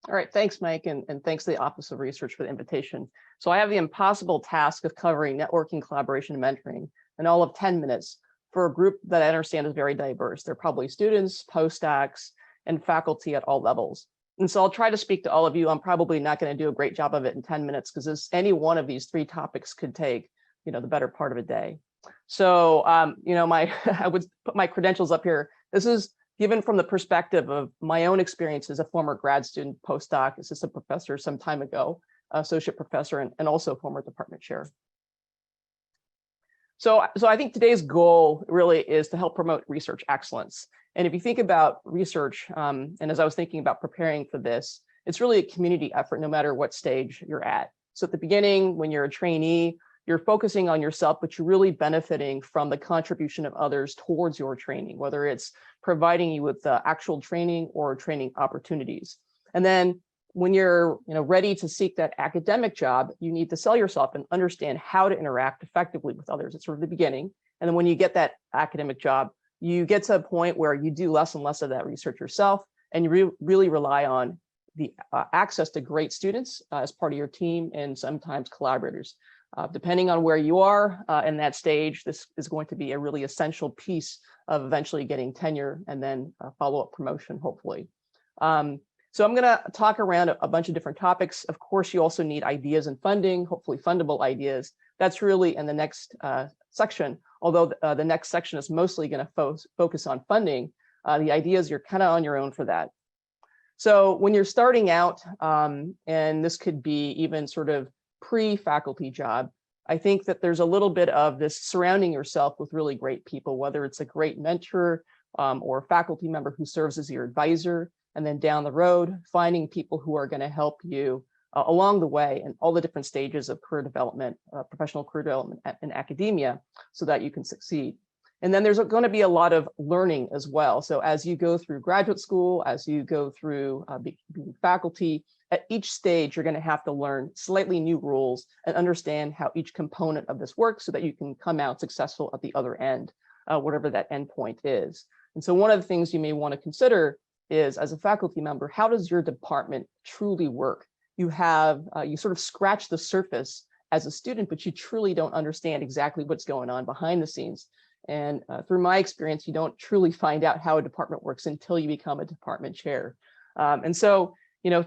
All right, thanks, Mike, and thanks to the Office of Research for the invitation. So I have the impossible task of covering networking, collaboration, and mentoring in all of 10 minutes for a group that I understand is very diverse. They're probably students, postdocs, and faculty at all levels. And so I'll try to speak to all of you. I'm probably not going to do a great job of it in 10 minutes because any one of these three topics could take, the better part of a day. So, I would put my credentials up here. This is given from the perspective of my own experience as a former grad student, postdoc, assistant professor some time ago, associate professor, and also former department chair. So I think today's goal really is to help promote research excellence. And if you think about research, and as I was thinking about preparing for this, it's really a community effort no matter what stage you're at. So at the beginning, when you're a trainee, you're focusing on yourself, but you're really benefiting from the contribution of others towards your training, whether it's providing you with actual training or training opportunities. And then when you're ready to seek that academic job, you need to sell yourself and understand how to interact effectively with others. It's sort of the beginning. And then when you get that academic job, you get to a point where you do less and less of that research yourself, and you really rely on the access to great students as part of your team and sometimes collaborators. Depending on where you are in that stage, this is going to be a really essential piece of eventually getting tenure and then follow-up promotion, hopefully. So I'm going to talk around a bunch of different topics. Of course, you also need ideas and funding, hopefully fundable ideas. That's really in the next section, although the next section is mostly going to focus on funding. The ideas, you're kind of on your own for that. So when you're starting out, and this could be even sort of pre-faculty job, I think that there's a little bit of this surrounding yourself with really great people, whether it's a great mentor or a faculty member who serves as your advisor, and then down the road, finding people who are going to help you along the way in all the different stages of career development, professional career development in academia, so that you can succeed. And then there's going to be a lot of learning as well. So as you go through graduate school, as you go through being faculty, at each stage, you're going to have to learn slightly new rules and understand how each component of this works so that you can come out successful at the other end, whatever that endpoint is. And so one of the things you may want to consider is, as a faculty member, how does your department truly work? You sort of scratch the surface as a student, but you truly don't understand exactly what's going on behind the scenes. And through my experience, you don't truly find out how a department works until you become a department chair. And so,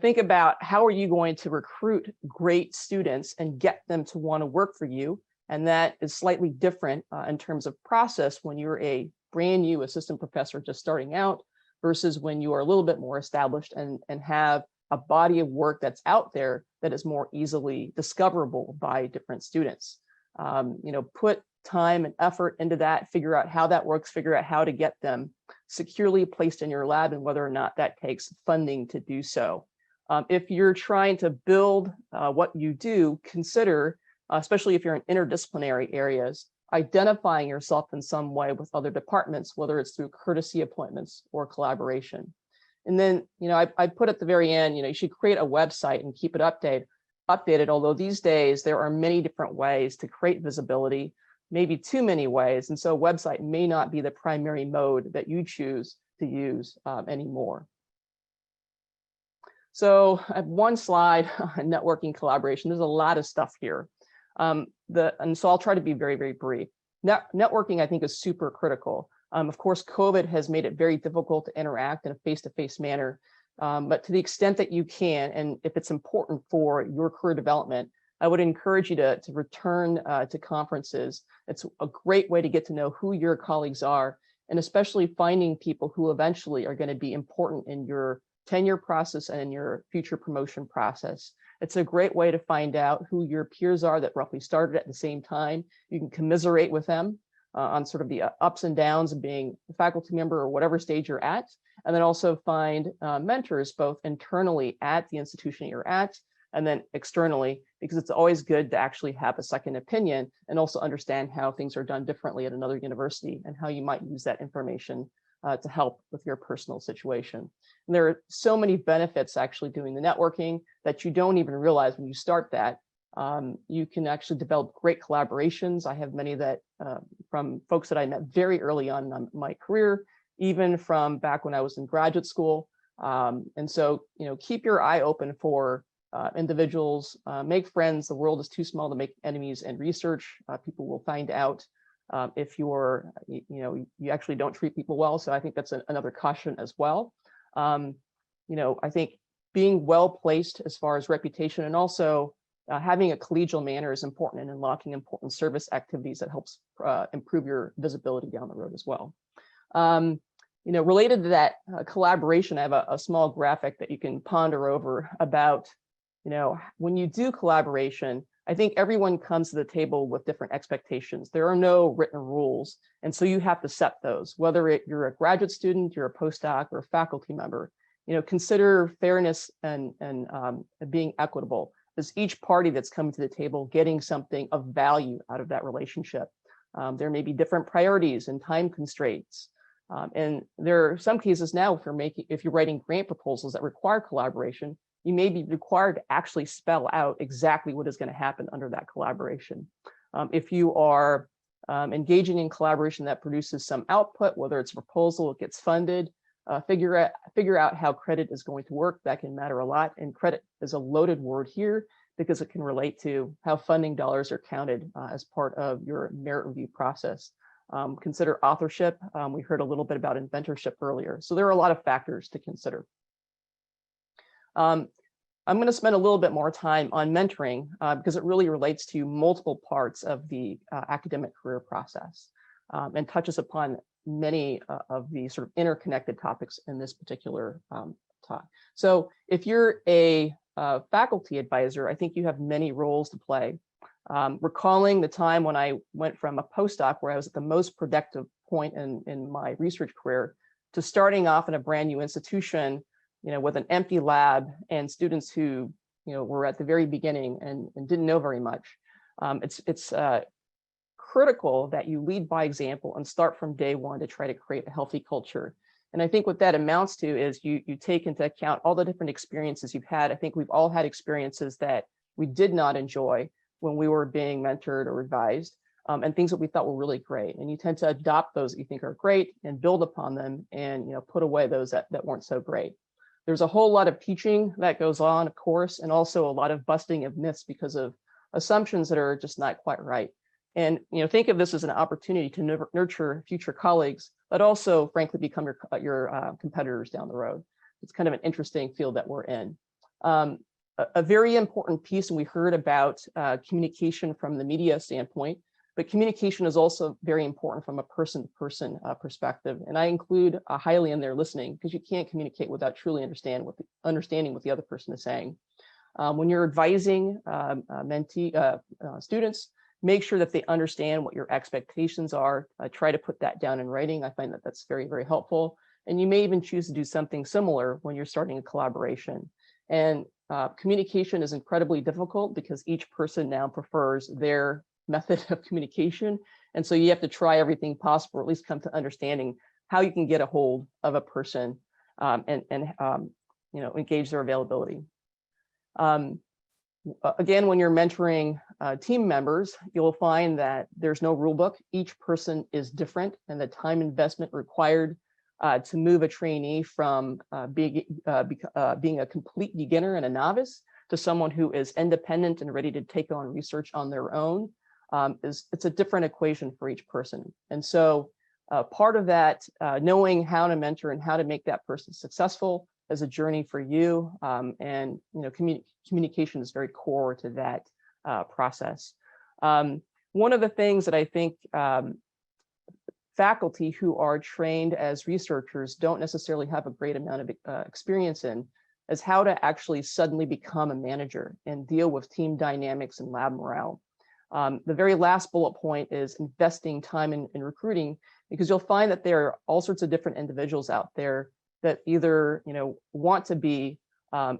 think about how are you going to recruit great students and get them to want to work for you. And that is slightly different in terms of process when you're a brand new assistant professor just starting out versus when you are a little bit more established and have a body of work that's out there that is more easily discoverable by different students. Put time and effort into that, figure out how that works, figure out how to get them securely placed in your lab and whether or not that takes funding to do so. If you're trying to build what you do, consider, especially if you're in interdisciplinary areas, identifying yourself in some way with other departments, whether it's through courtesy appointments or collaboration. And then, I put at the very end, you should create a website and keep it updated, although these days there are many different ways to create visibility, maybe too many ways. And so a website may not be the primary mode that you choose to use anymore. So I have one slide on networking collaboration. There's a lot of stuff here. And so I'll try to be very, very brief. Networking, I think, is super critical. Of course, COVID has made it very difficult to interact in a face-to-face manner. But to the extent that you can, and if it's important for your career development, I would encourage you to return to conferences. It's a great way to get to know who your colleagues are, and especially finding people who eventually are going to be important in your tenure process and in your future promotion process. It's a great way to find out who your peers are that roughly started at the same time. You can commiserate with them on sort of the ups and downs of being a faculty member or whatever stage you're at, and then also find mentors both internally at the institution you're at and then externally, because it's always good to actually have a second opinion and also understand how things are done differently at another university and how you might use that information to help with your personal situation. And there are so many benefits actually doing the networking that you don't even realize when you start that. You can actually develop great collaborations. I have many that from folks that I met very early on in my career, even from back when I was in graduate school. And so, keep your eye open for individuals, make friends. The world is too small to make enemies in research. People will find out if you actually don't treat people well. So I think that's another caution as well. I think being well placed as far as reputation, and also having a collegial manner is important in unlocking important service activities that helps improve your visibility down the road as well. Related to that collaboration, I have a small graphic that you can ponder over about, when you do collaboration, I think everyone comes to the table with different expectations. There are no written rules. And so you have to set those, whether you're a graduate student, you're a postdoc, or a faculty member. Consider fairness and being equitable. Is each party that's coming to the table getting something of value out of that relationship? There may be different priorities and time constraints. And there are some cases now, if you're writing grant proposals that require collaboration, you may be required to actually spell out exactly what is going to happen under that collaboration. If you are engaging in collaboration that produces some output, whether it's a proposal, it gets funded, figure out how credit is going to work. That can matter a lot. And credit is a loaded word here because it can relate to how funding dollars are counted as part of your merit review process. Consider authorship. We heard a little bit about mentorship earlier. So there are a lot of factors to consider. I'm going to spend a little bit more time on mentoring because it really relates to multiple parts of the academic career process and touches upon many of the sort of interconnected topics in this particular talk. So if you're a faculty advisor, I think you have many roles to play. Recalling the time when I went from a postdoc where I was at the most productive point in my research career to starting off in a brand new institution, with an empty lab and students who, were at the very beginning and didn't know very much. It's critical that you lead by example and start from day one to try to create a healthy culture. And I think what that amounts to is you take into account all the different experiences you've had. I think we've all had experiences that we did not enjoy when we were being mentored or advised, and things that we thought were really great. And you tend to adopt those that you think are great and build upon them and put away those that weren't so great. There's a whole lot of teaching that goes on, of course, and also a lot of busting of myths because of assumptions that are just not quite right. And think of this as an opportunity to nurture future colleagues, but also, frankly, become your competitors down the road. It's kind of an interesting field that we're in. A very important piece, and we heard about communication from the media standpoint, but communication is also very important from a person-to-person perspective. And I include highly in there listening, because you can't communicate without truly understanding what the other person is saying. When you're advising students, make sure that they understand what your expectations are. Try to put that down in writing. I find that that's very, very helpful. And you may even choose to do something similar when you're starting a collaboration. And communication is incredibly difficult because each person now prefers their method of communication. And so you have to try everything possible, or at least come to understanding how you can get a hold of a person and engage their availability. Again, when you're mentoring team members, you'll find that there's no rule book. Each person is different, and the time investment required to move a trainee from being a complete beginner and a novice to someone who is independent and ready to take on research on their own it's a different equation for each person. And so part of that, knowing how to mentor and how to make that person successful is a journey for you. And communication is very core to that process. One of the things that I think faculty who are trained as researchers don't necessarily have a great amount of experience in is how to actually suddenly become a manager and deal with team dynamics and lab morale. The very last bullet point is investing time in recruiting, because you'll find that there are all sorts of different individuals out there that either want to be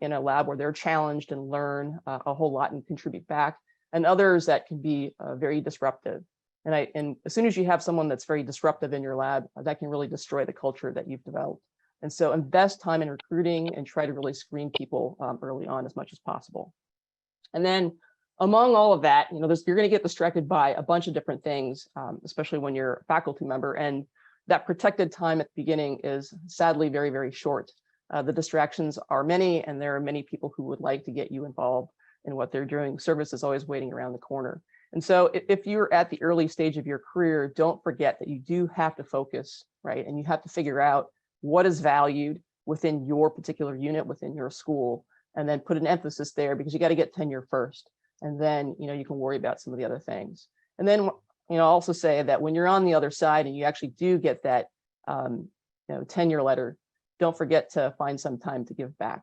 in a lab where they're challenged and learn a whole lot and contribute back, and others that can be very disruptive. And as soon as you have someone that's very disruptive in your lab, that can really destroy the culture that you've developed. And so invest time in recruiting and try to really screen people early on as much as possible. And then among all of that, you're going to get distracted by a bunch of different things, especially when you're a faculty member. And that protected time at the beginning is sadly very, very short. The distractions are many, and there are many people who would like to get you involved in what they're doing. Service is always waiting around the corner. And so if you're at the early stage of your career, don't forget that you do have to focus, right? And you have to figure out what is valued within your particular unit, within your school, and then put an emphasis there, because you got to get tenure first. And then, you can worry about some of the other things. And then, also say that when you're on the other side and you actually do get that, tenure letter, don't forget to find some time to give back.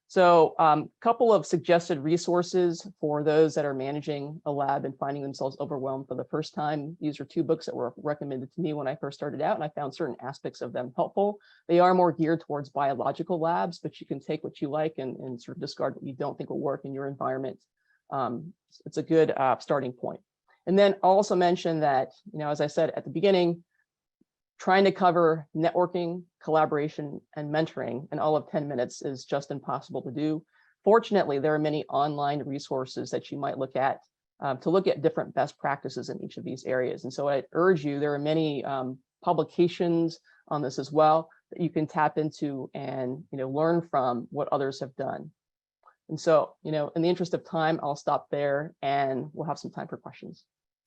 So a couple of suggested resources for those that are managing a lab and finding themselves overwhelmed for the first time. These are 2 books that were recommended to me when I first started out, and I found certain aspects of them helpful. They are more geared towards biological labs, but you can take what you like and sort of discard what you don't think will work in your environment. It's a good starting point. And then I'll also mention that, as I said at the beginning, trying to cover networking, collaboration, and mentoring in all of 10 minutes is just impossible to do. Fortunately, there are many online resources that you might look at to look at different best practices in each of these areas. And so I urge you, there are many publications on this as well that you can tap into and learn from what others have done. And so, in the interest of time, I'll stop there and we'll have some time for questions.